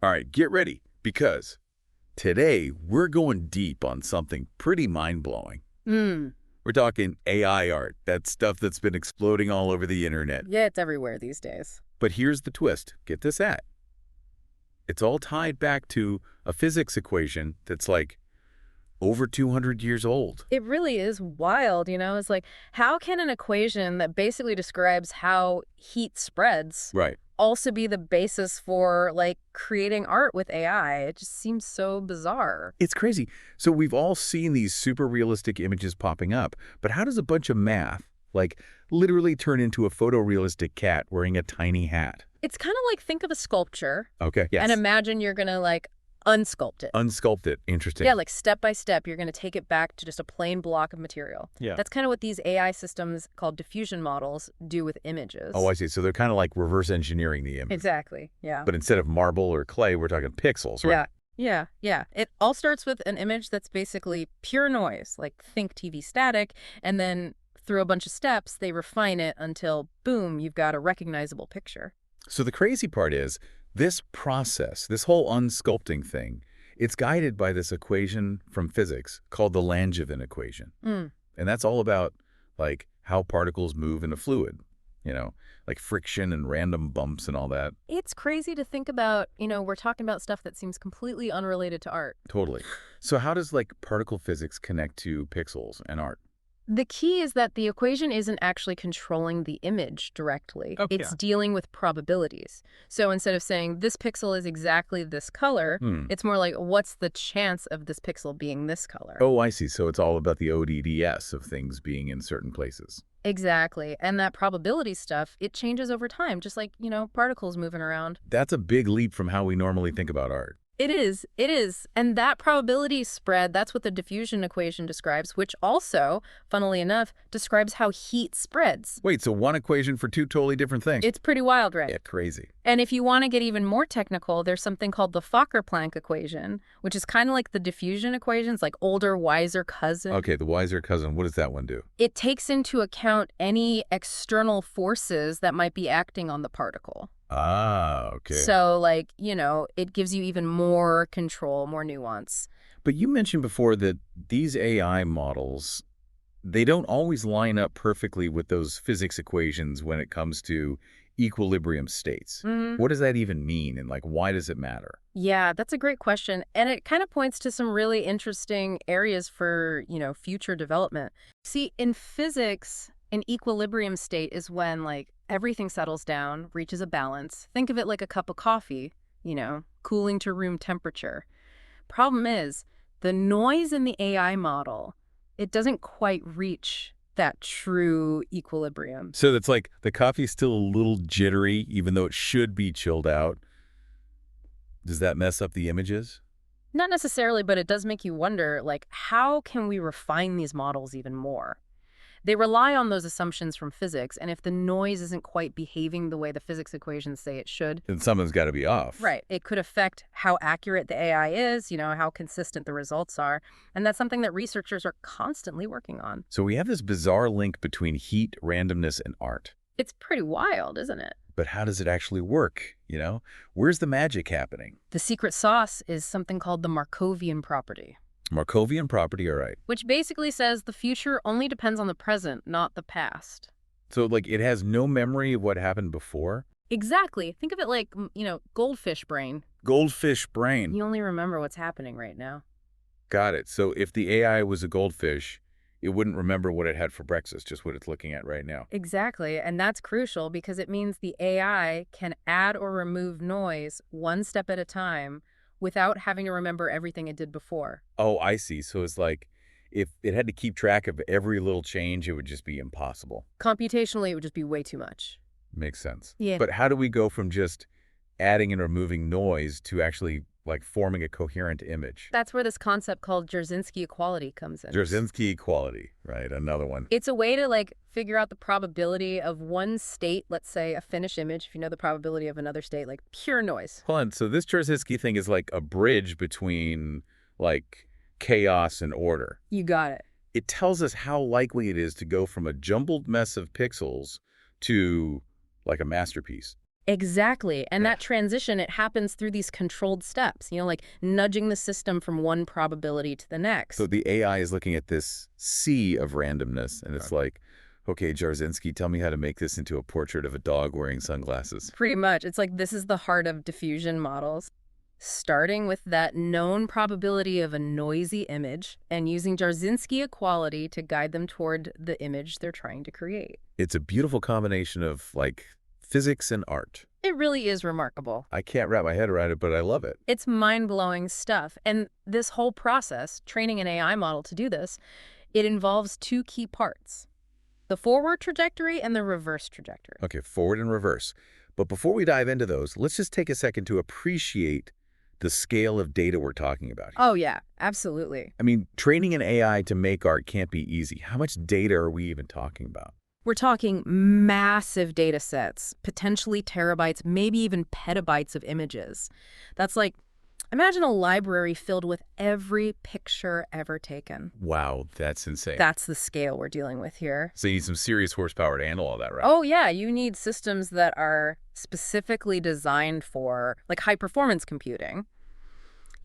All right, get ready, because today we're going deep on something pretty mind-blowing. Hmm. We're talking AI art, that stuff that's been exploding all over the internet. Yeah, it's everywhere these days. But here's the twist. Get this at. It's all tied back to a physics equation that's like over 200 years old. It really is wild, It's like, how can an equation that basically describes how heat spreads Right. also be the basis for, like, creating art with AI? It just seems so bizarre. It's crazy. So we've all seen these super realistic images popping up, but how does a bunch of math, like, literally turn into a photorealistic cat wearing a tiny hat? It's kind of like, think of a sculpture Okay, yes. and imagine you're going to, like, unsculpt it. Unsculpt it. Interesting. Yeah, like step by step, you're going to take it back to just a plain block of material. Yeah. That's kind of what these AI systems called diffusion models do with images. Oh, I see. So they're kind of like reverse engineering the image. Exactly, yeah. But instead of marble or clay, we're talking pixels, right? Yeah. It all starts with an image that's basically pure noise, like think TV static, and then through a bunch of steps, they refine it until, boom, you've got a recognizable picture. So the crazy part is, this process, this whole unsculpting thing, it's guided by this equation from physics called the Langevin equation. Mm. And that's all about, like, how particles move in a fluid, like friction and random bumps and all that. It's crazy to think about, we're talking about stuff that seems completely unrelated to art. Totally. So how does, like, particle physics connect to pixels and art? The key is that the equation isn't actually controlling the image directly. Okay. It's dealing with probabilities. So instead of saying this pixel is exactly this color, it's more like, what's the chance of this pixel being this color? Oh, I see. So it's all about the ODDS of things being in certain places. Exactly. And that probability stuff, it changes over time, just like, particles moving around. That's a big leap from how we normally think about art. It is. And that probability spread, that's what the diffusion equation describes, which also, funnily enough, describes how heat spreads. Wait, so one equation for two totally different things? It's pretty wild, right? Yeah, crazy. And if you want to get even more technical, there's something called the Fokker-Planck equation, which is kind of like the diffusion equations, like older, wiser cousin. Okay, the wiser cousin, what does that one do? It takes into account any external forces that might be acting on the particle. Ah, okay. So, like, it gives you even more control, more nuance. But you mentioned before that these AI models, they don't always line up perfectly with those physics equations when it comes to equilibrium states. What does that even mean, and, like, why does it matter? Yeah, that's a great question. And it kind of points to some really interesting areas for, future development. See, in physics, an equilibrium state is when, like, everything settles down, reaches a balance. Think of it like a cup of coffee, cooling to room temperature. Problem is, the noise in the AI model, it doesn't quite reach that true equilibrium. So that's like the coffee's still a little jittery, even though it should be chilled out. Does that mess up the images? Not necessarily, but it does make you wonder, like, how can we refine these models even more? They rely on those assumptions from physics, and if the noise isn't quite behaving the way the physics equations say it should, Then something's got to be off. right, it could affect how accurate the AI is, how consistent the results are, and that's something that researchers are constantly working on. So we have this bizarre link between heat, randomness, and art. It's pretty wild, isn't it? But how does it actually work, Where's the magic happening? The secret sauce is something called the Markovian property, Markovian property, all right. which basically says the future only depends on the present, not the past. So, like, it has no memory of what happened before? Exactly. Think of it like, goldfish brain. Goldfish brain. You only remember what's happening right now. Got it. So if the AI was a goldfish, it wouldn't remember what it had for breakfast, just what it's looking at right now. Exactly. And that's crucial because it means the AI can add or remove noise one step at a time without having to remember everything it did before. Oh, I see. So it's like if it had to keep track of every little change, it would just be impossible. Computationally, it would just be way too much. Makes sense. Yeah. But how do we go from just adding and removing noise to actually, like, forming a coherent image? That's where this concept called Jarzinski equality comes in. Jarzinski equality, right? Another one. It's a way to, like, figure out the probability of one state, let's say a finished image, if you know the probability of another state, like pure noise. Hold on. So this Jarzinski thing is like a bridge between, like, chaos and order. You got it. It tells us how likely it is to go from a jumbled mess of pixels to, like, a masterpiece. Exactly. And Yeah. that transition, it happens through these controlled steps, like nudging the system from one probability to the So next. the AI is looking at this sea of randomness, and it's like, okay, Jarzinski, tell me how to make this into a portrait of a dog wearing sunglasses. Pretty much. It's like this is the heart of diffusion models. Starting with that known probability of a noisy image and using Jarzinski equality to guide them toward the image they're trying to create. It's a beautiful combination of, like, physics and art. It really is remarkable. I can't wrap my head around it, but I love it. It's mind-blowing stuff. And this whole process, training an AI model to do this, it involves two key parts: the forward trajectory and the reverse trajectory. Okay, forward and reverse. But before we dive into those, let's just take a second to appreciate the scale of data we're talking about here. Oh, yeah, absolutely. I mean, training an AI to make art can't be easy. How much data are we even talking about? We're talking massive data sets, potentially terabytes, maybe even petabytes of images. That's like, imagine a library filled with every picture ever taken. Wow, that's insane. That's the scale we're dealing with here. So you need some serious horsepower to handle all that, right? Oh, yeah, you need systems that are specifically designed for, like, high-performance computing,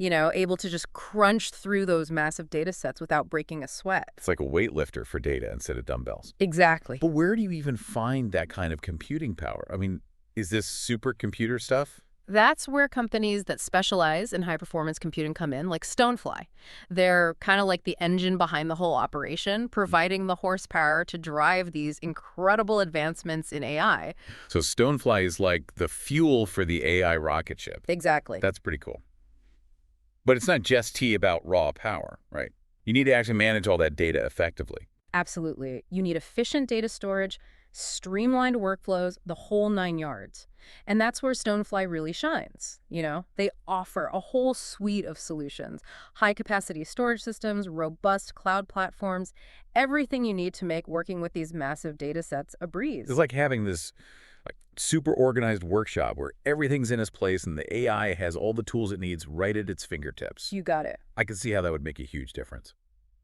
able to just crunch through those massive data sets without breaking a sweat. It's like a weightlifter for data instead of dumbbells. Exactly. But where do you even find that kind of computing power? I mean, is this supercomputer stuff? That's where companies that specialize in high-performance computing come in, like Stonefly. They're kind of like the engine behind the whole operation, providing the horsepower to drive these incredible advancements in AI. So Stonefly is like the fuel for the AI rocket ship. Exactly. That's pretty cool. But it's not just about raw power, right? You need to actually manage all that data effectively. Absolutely. You need efficient data storage, streamlined workflows, the whole 9 yards. And that's where Stonefly really shines. They offer a whole suite of solutions: high-capacity storage systems, robust cloud platforms, everything you need to make working with these massive data sets a breeze. It's like having this super organized workshop where everything's in its place and the AI has all the tools it needs right at its fingertips. You got it. I can see how that would make a huge difference.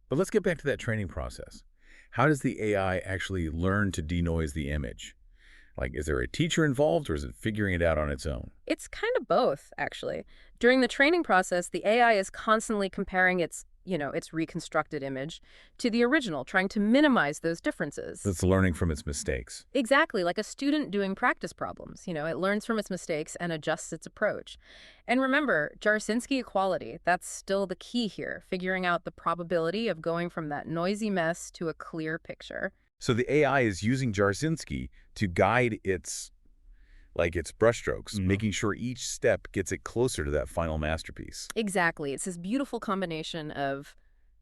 But let's get back to that training process. How does the AI actually learn to denoise the image? Like, is there a teacher involved or is it figuring it out on its own? It's kind of both, actually. During the training process, the AI is constantly comparing its reconstructed image to the original, trying to minimize those differences. It's learning from its mistakes. Exactly, like a student doing practice problems. It learns from its mistakes and adjusts its approach. And remember, Jarzinski equality, that's still the key here, figuring out the probability of going from that noisy mess to a clear picture. So the AI is using Jarzinski to guide its brushstrokes, making sure each step gets it closer to that final masterpiece. Exactly. It's this beautiful combination of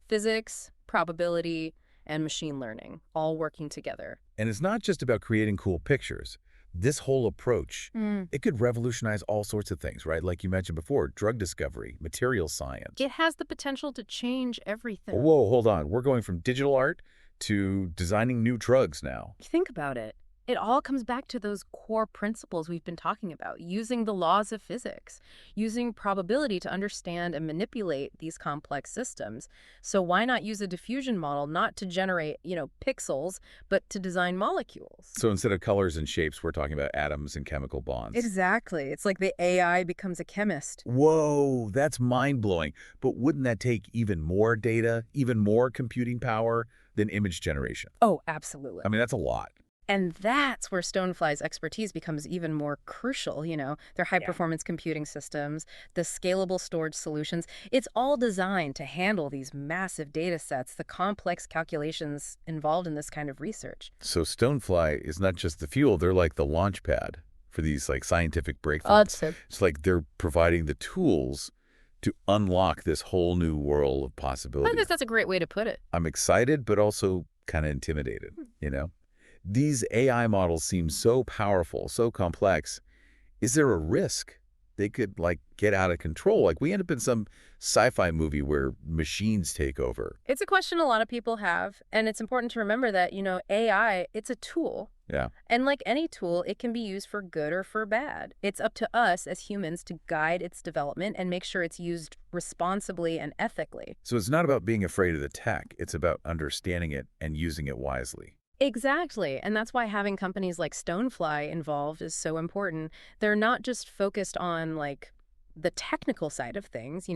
physics, probability, and machine learning, all working together. And it's not just about creating cool pictures. This whole approach, it could revolutionize all sorts of things, right? Like you mentioned before, drug discovery, material science. It has the potential to change everything. Whoa, hold on. We're going from digital art to designing new drugs now. Think about it. It all comes back to those core principles we've been talking about, using the laws of physics, using probability to understand and manipulate these complex systems. So why not use a diffusion model not to generate, pixels, but to design molecules? So instead of colors and shapes, we're talking about atoms and chemical bonds. Exactly. It's like the AI becomes a chemist. Whoa, that's mind-blowing. But wouldn't that take even more data, even more computing power than image generation? Oh, absolutely. I mean, that's a lot. And that's where Stonefly's expertise becomes even more crucial, their high-performance computing systems, the scalable storage solutions. It's all designed to handle these massive data sets, the complex calculations involved in this kind of research. So Stonefly is not just the fuel, they're like the launch pad for these scientific breakthroughs. It's like they're providing the tools to unlock this whole new world of possibilities. I guess that's a great way to put it. I'm excited, but also kind of intimidated, These AI models seem so powerful, so complex. Is there a risk they could, get out of control? Like, we end up in some sci-fi movie where machines take over. It's a question a lot of people have, and it's important to remember that, AI, it's a tool. Yeah. And like any tool, it can be used for good or for bad. It's up to us as humans to guide its development and make sure it's used responsibly and ethically. So it's not about being afraid of the tech. It's about understanding it and using it wisely. Exactly. And that's why having companies like Stonefly involved is so important. They're not just focused on like the technical side of things,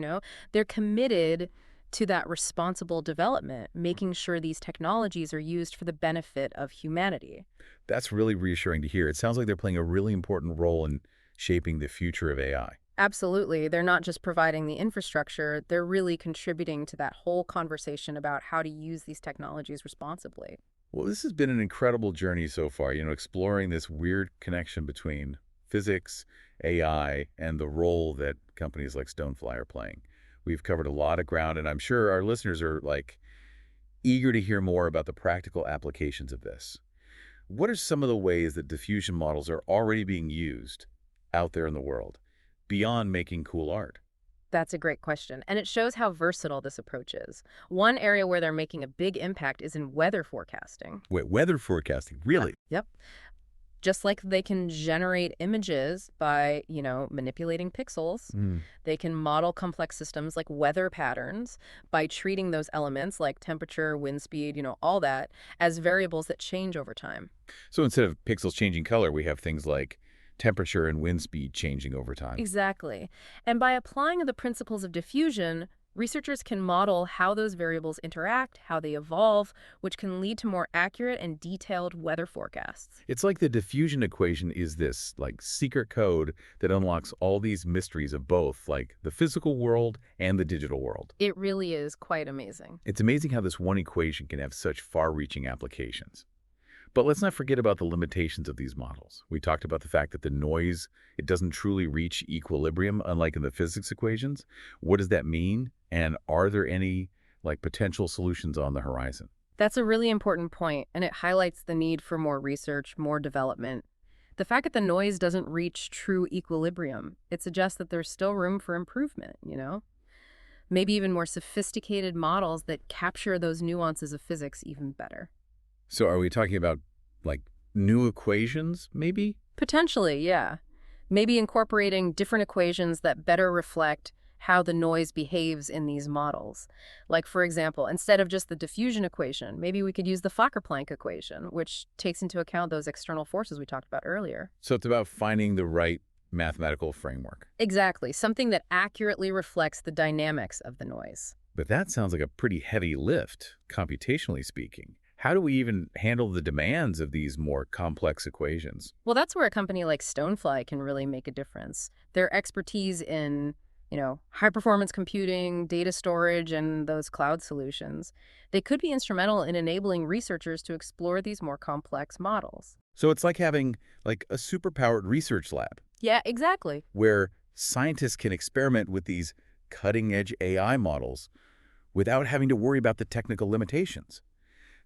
they're committed to that responsible development, making sure these technologies are used for the benefit of humanity. That's really reassuring to hear. It sounds like they're playing a really important role in shaping the future of AI. Absolutely. They're not just providing the infrastructure, they're really contributing to that whole conversation about how to use these technologies responsibly. Well, this has been an incredible journey so far, exploring this weird connection between physics, AI, and the role that companies like Stonefly are playing. We've covered a lot of ground, and I'm sure our listeners are eager to hear more about the practical applications of this. What are some of the ways that diffusion models are already being used out there in the world beyond making cool art? That's a great question, and it shows how versatile this approach is. One area where they're making a big impact is in weather forecasting. Weather forecasting, really? Yep. Just like they can generate images by, manipulating pixels, Mm. they can model complex systems like weather patterns by treating those elements like temperature, wind speed, all that as variables that change over time. So instead of pixels changing color, we have things like temperature and wind speed changing over time. Exactly. And by applying the principles of diffusion, researchers can model how those variables interact, how they evolve, which can lead to more accurate and detailed weather forecasts. It's like the diffusion equation is this secret code that unlocks all these mysteries of both the physical world and the digital world. It really is quite amazing. It's amazing how this one equation can have such far-reaching applications. But let's not forget about the limitations of these models. We talked about the fact that the noise, it doesn't truly reach equilibrium, unlike in the physics equations. What does that mean? And are there any potential solutions on the horizon? That's a really important point, and it highlights the need for more research, more development. The fact that the noise doesn't reach true equilibrium, it suggests that there's still room for improvement. Maybe even more sophisticated models that capture those nuances of physics even better. So are we talking about new equations, maybe? Potentially, yeah. Maybe incorporating different equations that better reflect how the noise behaves in these models. Like, for example, instead of just the diffusion equation, maybe we could use the Fokker-Planck equation, which takes into account those external forces we talked about earlier. So it's about finding the right mathematical framework. Exactly, something that accurately reflects the dynamics of the noise. But that sounds like a pretty heavy lift, computationally speaking. How do we even handle the demands of these more complex equations? Well, that's where a company like Stonefly can really make a difference. Their expertise in, high-performance computing, data storage, and those cloud solutions, they could be instrumental in enabling researchers to explore these more complex models. So it's like having a superpowered research lab Yeah, exactly. where scientists can experiment with these cutting-edge AI models without having to worry about the technical limitations.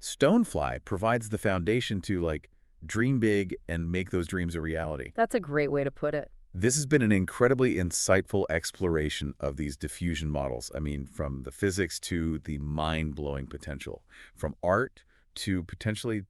Stonefly provides the foundation to dream big and make those dreams a reality. That's a great way to put it. This has been an incredibly insightful exploration of these diffusion models. I mean, from the physics to the mind-blowing potential, from art to potentially,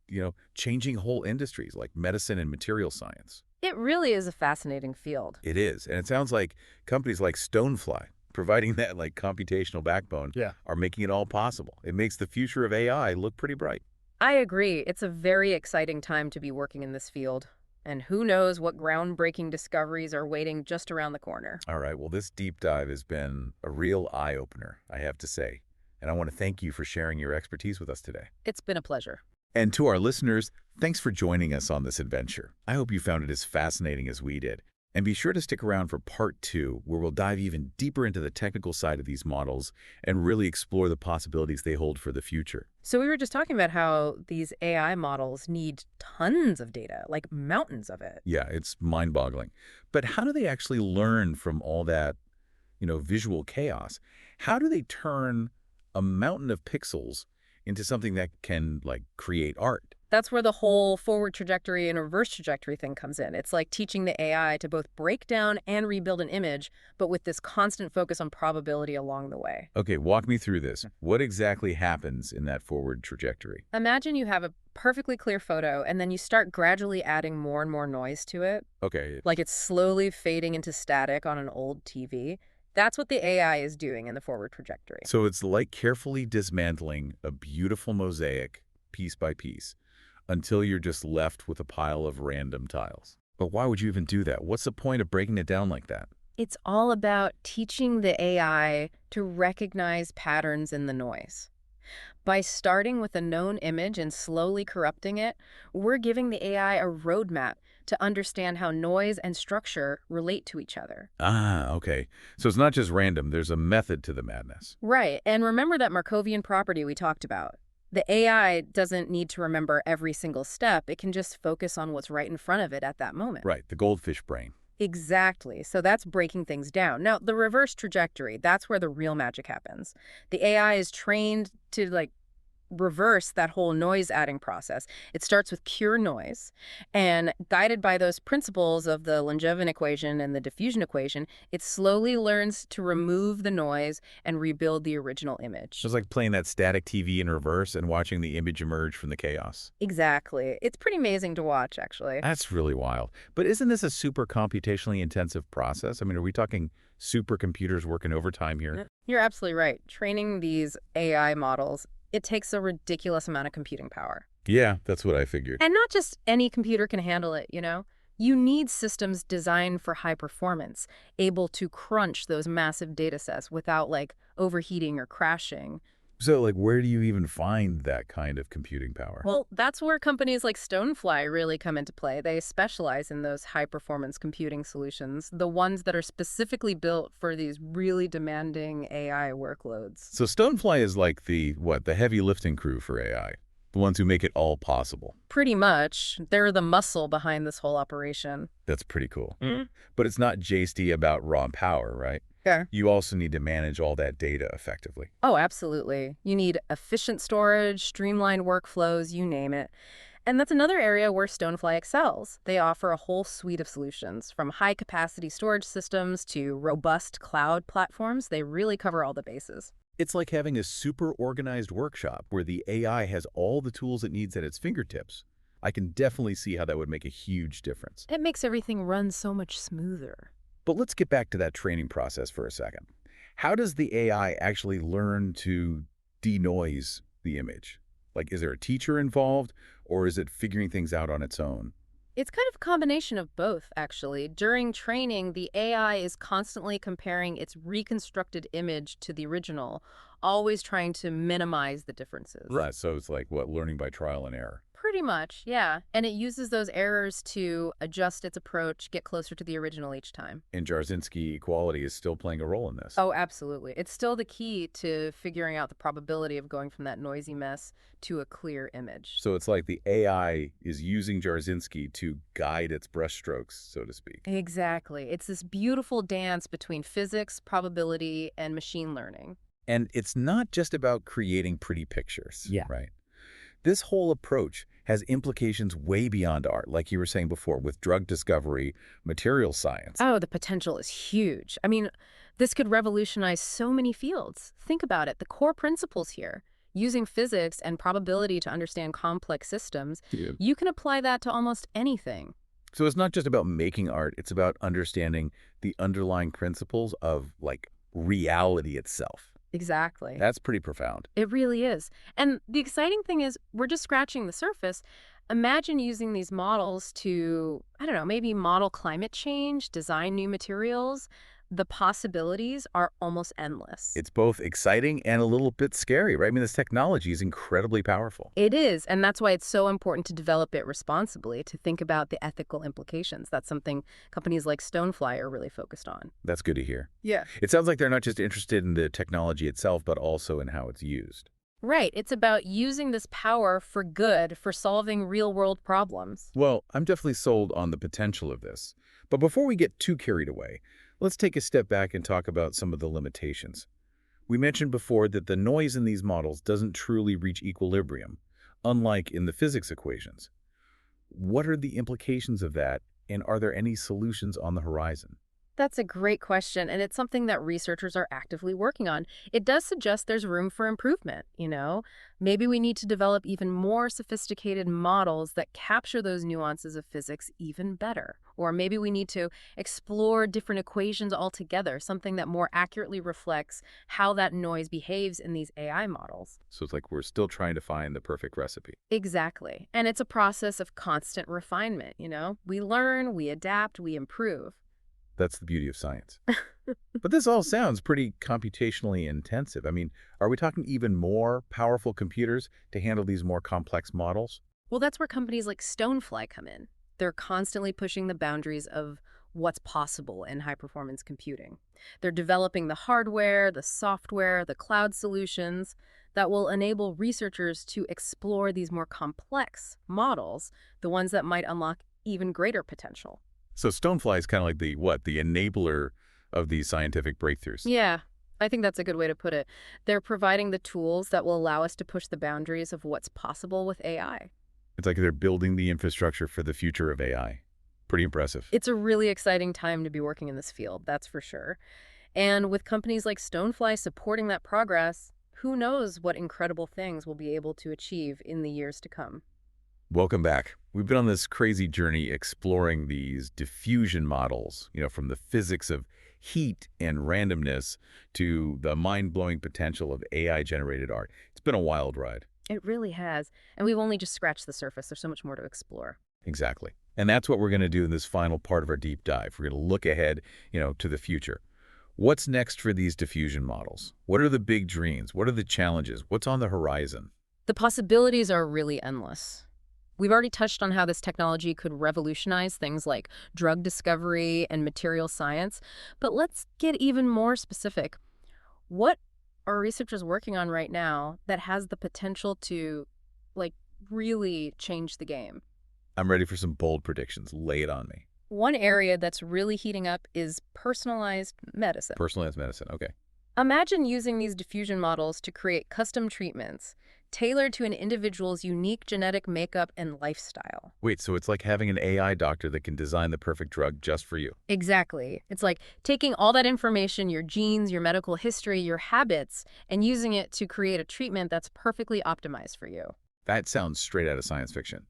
changing whole industries like medicine and material science. It really is a fascinating field. It is. And it sounds like companies like Stonefly, providing that computational backbone, Yeah. are making it all possible. It makes the future of AI look pretty bright. I agree. It's a very exciting time to be working in this field. And who knows what groundbreaking discoveries are waiting just around the corner. All right, well, this deep dive has been a real eye-opener, I have to say. And I want to thank you for sharing your expertise with us today. It's been a pleasure. And to our listeners, thanks for joining us on this adventure. I hope you found it as fascinating as we did. And be sure to stick around for part 2, where we'll dive even deeper into the technical side of these models and really explore the possibilities they hold for the future. So we were just talking about how these AI models need tons of data, like mountains of it. Yeah, it's mind-boggling. But how do they actually learn from all that, visual chaos? How do they turn a mountain of pixels into something that can, create art? That's where the whole forward trajectory and reverse trajectory thing comes in. It's like teaching the AI to both break down and rebuild an image, but with this constant focus on probability along the way. Okay, walk me through this. What exactly happens in that forward trajectory? Imagine you have a perfectly clear photo, and then you start gradually adding more and more noise to it, Okay, like it's slowly fading into static on an old TV. That's what the AI is doing in the forward trajectory. so it's like carefully dismantling a beautiful mosaic piece by piece. until you're just left with a pile of random tiles. But why would you even do that? What's the point of breaking it down like that? It's all about teaching the AI to recognize patterns in the noise. By starting with a known image and slowly corrupting it, we're giving the AI a roadmap to understand how noise and structure relate to each other. Ah, okay. So it's not just random. There's a method to the madness. Right, and remember that Markovian property we talked about. The AI doesn't need to remember every single step. It can just focus on what's right in front of it at that moment. Right, the goldfish brain. Exactly. So that's breaking things down. Now, the reverse trajectory, that's where the real magic happens. The AI is trained to reverse that whole noise adding process. It starts with pure noise, and guided by those principles of the Langevin equation and the diffusion equation, it slowly learns to remove the noise and rebuild the original image. It's like playing that static TV in reverse and watching the image emerge from the chaos. Exactly. It's pretty amazing to watch, actually. That's really wild. But isn't this a super computationally intensive process? I mean, are we talking supercomputers working overtime here? You're absolutely right. Training these AI models, it takes a ridiculous amount of computing power. Yeah, that's what I figured. And not just any computer can handle it, you know? You need systems designed for high performance, able to crunch those massive data sets without, overheating or crashing. So, where do you even find that kind of computing power? Well, that's where companies like Stonefly really come into play. They specialize in those high-performance computing solutions, the ones that are specifically built for these really demanding AI workloads. So Stonefly is like the heavy lifting crew for AI, the ones who make it all possible. Pretty much. They're the muscle behind this whole operation. That's pretty cool. But it's not just about raw power, right? Yeah. You also need to manage all that data effectively. Oh, absolutely. You need efficient storage, streamlined workflows, you name it. And that's another area where Stonefly excels. They offer a whole suite of solutions, from high-capacity storage systems to robust cloud platforms. They really cover all the bases. It's like having a super organized workshop where the AI has all the tools it needs at its fingertips. I can definitely see how that would make a huge difference. It makes everything run so much smoother. But let's get back to that training process for a second. How does the AI actually learn to denoise the image? Is there a teacher involved, or is it figuring things out on its own? It's kind of a combination of both, actually. During training, the AI is constantly comparing its reconstructed image to the original, always trying to minimize the differences. Right, so it's learning by trial and error. Pretty much, yeah. And it uses those errors to adjust its approach, get closer to the original each time. And Jarzinski equality is still playing a role in this. Oh, absolutely. It's still the key to figuring out the probability of going from that noisy mess to a clear image. So it's like the AI is using Jarzinski to guide its brushstrokes, so to speak. Exactly. It's this beautiful dance between physics, probability, and machine learning. And it's not just about creating pretty pictures, Yeah. right? This whole approach has implications way beyond art, like you were saying before, with drug discovery, material science. Oh, the potential is huge. I mean, this could revolutionize so many fields. Think about it. The core principles here, using physics and probability to understand complex systems, Yeah. you can apply that to almost anything. So it's not just about making art, it's about understanding the underlying principles of, reality itself. Exactly. That's pretty profound. It really is. And the exciting thing is we're just scratching the surface. Imagine using these models to, I don't know, maybe model climate change, design new materials. The possibilities are almost endless. It's both exciting and a little bit scary, right? I mean, this technology is incredibly powerful. It is, and that's why it's so important to develop it responsibly, to think about the ethical implications. That's something companies like Stonefly are really focused on. That's good to hear. Yeah. It sounds like they're not just interested in the technology itself, but also in how it's used. Right. It's about using this power for good, for solving real-world problems. Well, I'm definitely sold on the potential of this. But before we get too carried away, let's take a step back and talk about some of the limitations. We mentioned before that the noise in these models doesn't truly reach equilibrium, unlike in the physics equations. What are the implications of that, and are there any solutions on the horizon? That's a great question, and it's something that researchers are actively working on. It does suggest there's room for improvement. Maybe we need to develop even more sophisticated models that capture those nuances of physics even better. Or maybe we need to explore different equations altogether, something that more accurately reflects how that noise behaves in these AI models. So it's like we're still trying to find the perfect recipe. Exactly. And it's a process of constant refinement. We learn, we adapt, we improve. That's the beauty of science. But this all sounds pretty computationally intensive. I mean, are we talking even more powerful computers to handle these more complex models? Well, that's where companies like Stonefly come in. They're constantly pushing the boundaries of what's possible in high-performance computing. They're developing the hardware, the software, the cloud solutions that will enable researchers to explore these more complex models, the ones that might unlock even greater potential. So Stonefly is kind of like the, what, the enabler of these scientific breakthroughs. Yeah, I think that's a good way to put it. They're providing the tools that will allow us to push the boundaries of what's possible with AI. It's like they're building the infrastructure for the future of AI. Pretty impressive. It's a really exciting time to be working in this field, that's for sure. And with companies like Stonefly supporting that progress, who knows what incredible things we'll be able to achieve in the years to come. Welcome back. We've been on this crazy journey exploring these diffusion models, from the physics of heat and randomness to the mind-blowing potential of AI-generated art. It's been a wild ride. It really has. And we've only just scratched the surface. There's so much more to explore. Exactly. And that's what we're going to do in this final part of our deep dive. We're going to look ahead, to the future. What's next for these diffusion models? What are the big dreams? What are the challenges? What's on the horizon? The possibilities are really endless. We've already touched on how this technology could revolutionize things like drug discovery and material science, but let's get even more specific. What are researchers working on right now that has the potential to, like, really change the game? I'm ready for some bold predictions. Lay it on me. One area that's really heating up is personalized medicine. Personalized medicine. Okay. Imagine using these diffusion models to create custom treatments tailored to an individual's unique genetic makeup and lifestyle. Wait, so it's like having an AI doctor that can design the perfect drug just for you. Exactly. It's like taking all that information, your genes, your medical history, your habits, and using it to create a treatment that's perfectly optimized for you. That sounds straight out of science fiction.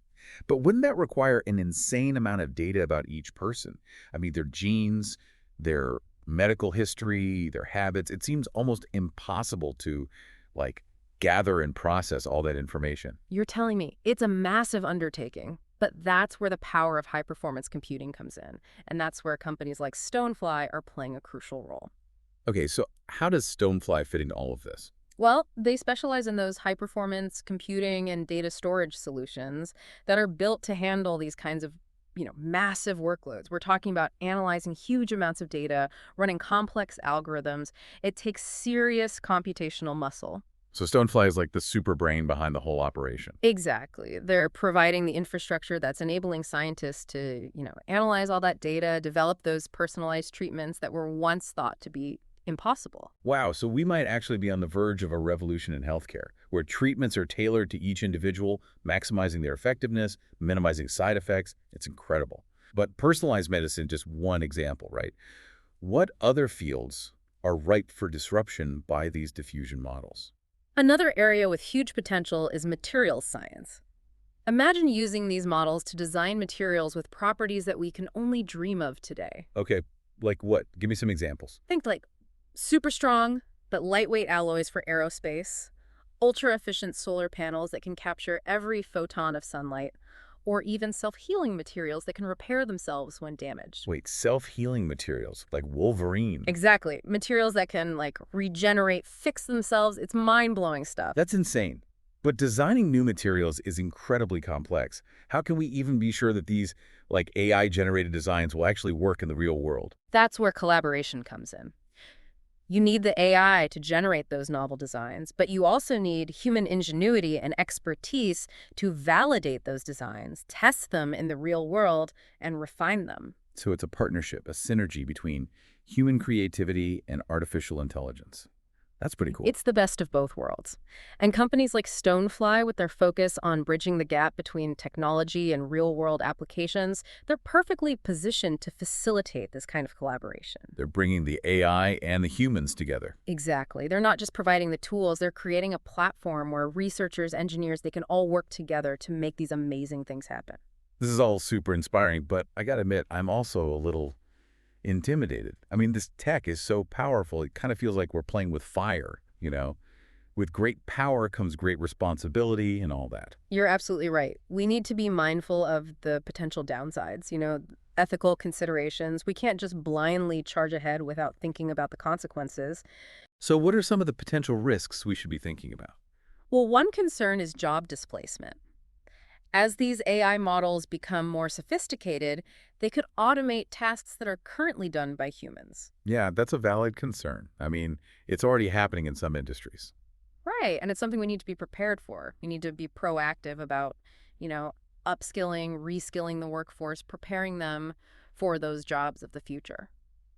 But wouldn't that require an insane amount of data about each person? I mean, their genes, their medical history, their habits. It seems almost impossible to, like, gather and process all that information. You're telling me it's a massive undertaking, but that's where the power of high-performance computing comes in, and that's where companies like Stonefly are playing a crucial role. Okay, so how does Stonefly fit into all of this? Well, they specialize in those high-performance computing and data storage solutions that are built to handle these kinds of massive workloads. We're talking about analyzing huge amounts of data, running complex algorithms. It takes serious computational muscle. So Stonefly is like the super brain behind the whole operation. Exactly. They're providing the infrastructure that's enabling scientists to, analyze all that data, develop those personalized treatments that were once thought to be impossible. Wow, so we might actually be on the verge of a revolution in healthcare, where treatments are tailored to each individual, maximizing their effectiveness, minimizing side effects. It's incredible. But personalized medicine, just one example, right? What other fields are ripe for disruption by these diffusion models? Another area with huge potential is materials science. Imagine using these models to design materials with properties that we can only dream of today. Okay, like what? Give me some examples. Think like super strong but lightweight alloys for aerospace, ultra-efficient solar panels that can capture every photon of sunlight, or even self-healing materials that can repair themselves when damaged. Wait, self-healing materials, like Wolverine. Exactly. Materials that can, regenerate, fix themselves. It's mind-blowing stuff. That's insane. But designing new materials is incredibly complex. How can we even be sure that these, AI-generated designs will actually work in the real world? That's where collaboration comes in. You need the AI to generate those novel designs, but you also need human ingenuity and expertise to validate those designs, test them in the real world, and refine them. So it's a partnership, a synergy between human creativity and artificial intelligence. That's pretty cool. It's the best of both worlds. And companies like Stonefly, with their focus on bridging the gap between technology and real-world applications, they're perfectly positioned to facilitate this kind of collaboration. They're bringing the AI and the humans together. Exactly. They're not just providing the tools, they're creating a platform where researchers, engineers, they can all work together to make these amazing things happen. This is all super inspiring, but I gotta admit, I'm also a little intimidated. I mean, this tech is so powerful, it kind of feels like we're playing with fire, you know? With great power comes great responsibility and all that. You're absolutely right. We need to be mindful of the potential downsides, ethical considerations. We can't just blindly charge ahead without thinking about the consequences. So what are some of the potential risks we should be thinking about? Well, one concern is job displacement. As these AI models become more sophisticated, they could automate tasks that are currently done by humans. Yeah, that's a valid concern. I mean, it's already happening in some industries. Right, and it's something we need to be prepared for. We need to be proactive about, upskilling, reskilling the workforce, preparing them for those jobs of the future.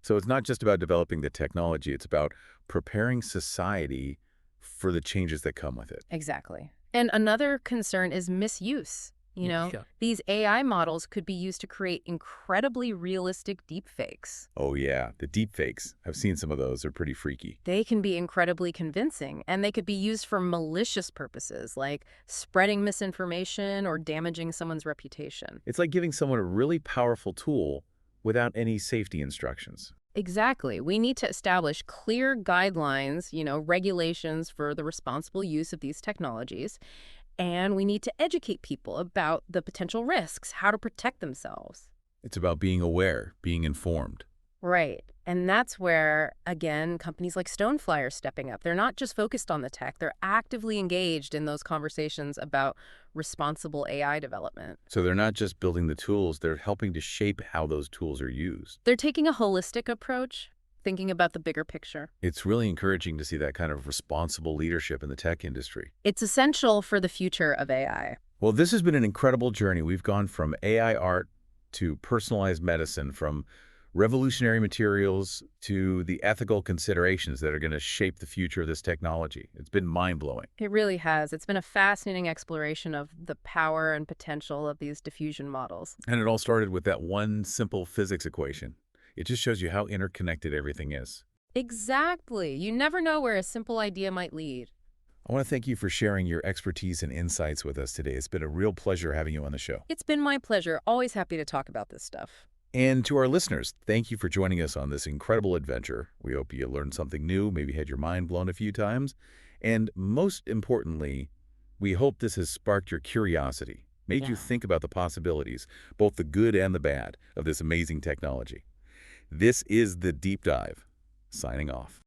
So it's not just about developing the technology, it's about preparing society for the changes that come with it. Exactly. And another concern is misuse. Yeah. These AI models could be used to create incredibly realistic deepfakes. Oh yeah, the deep fakes. I've seen some of those. They're pretty freaky. They can be incredibly convincing, and they could be used for malicious purposes, like spreading misinformation or damaging someone's reputation. It's like giving someone a really powerful tool without any safety instructions. Exactly. We need to establish clear guidelines, regulations for the responsible use of these technologies. And we need to educate people about the potential risks, how to protect themselves. It's about being aware, being informed. Right. And that's where, again, companies like Stonefly are stepping up. They're not just focused on the tech, they're actively engaged in those conversations about responsible AI development. So they're not just building the tools, they're helping to shape how those tools are used. They're taking a holistic approach, thinking about the bigger picture. It's really encouraging to see that kind of responsible leadership in the tech industry. It's essential for the future of AI. Well, this has been an incredible journey. We've gone from AI art to personalized medicine, from revolutionary materials to the ethical considerations that are going to shape the future of this technology. It's been mind-blowing. It really has. It's been a fascinating exploration of the power and potential of these diffusion models. And it all started with that one simple physics equation. It just shows you how interconnected everything is. Exactly. You never know where a simple idea might lead. I want to thank you for sharing your expertise and insights with us today. It's been a real pleasure having you on the show. It's been my pleasure. Always happy to talk about this stuff. And to our listeners, thank you for joining us on this incredible adventure. We hope you learned something new, maybe had your mind blown a few times. And most importantly, we hope this has sparked your curiosity, made you think about the possibilities, both the good and the bad, of this amazing technology. This is The Deep Dive, signing off.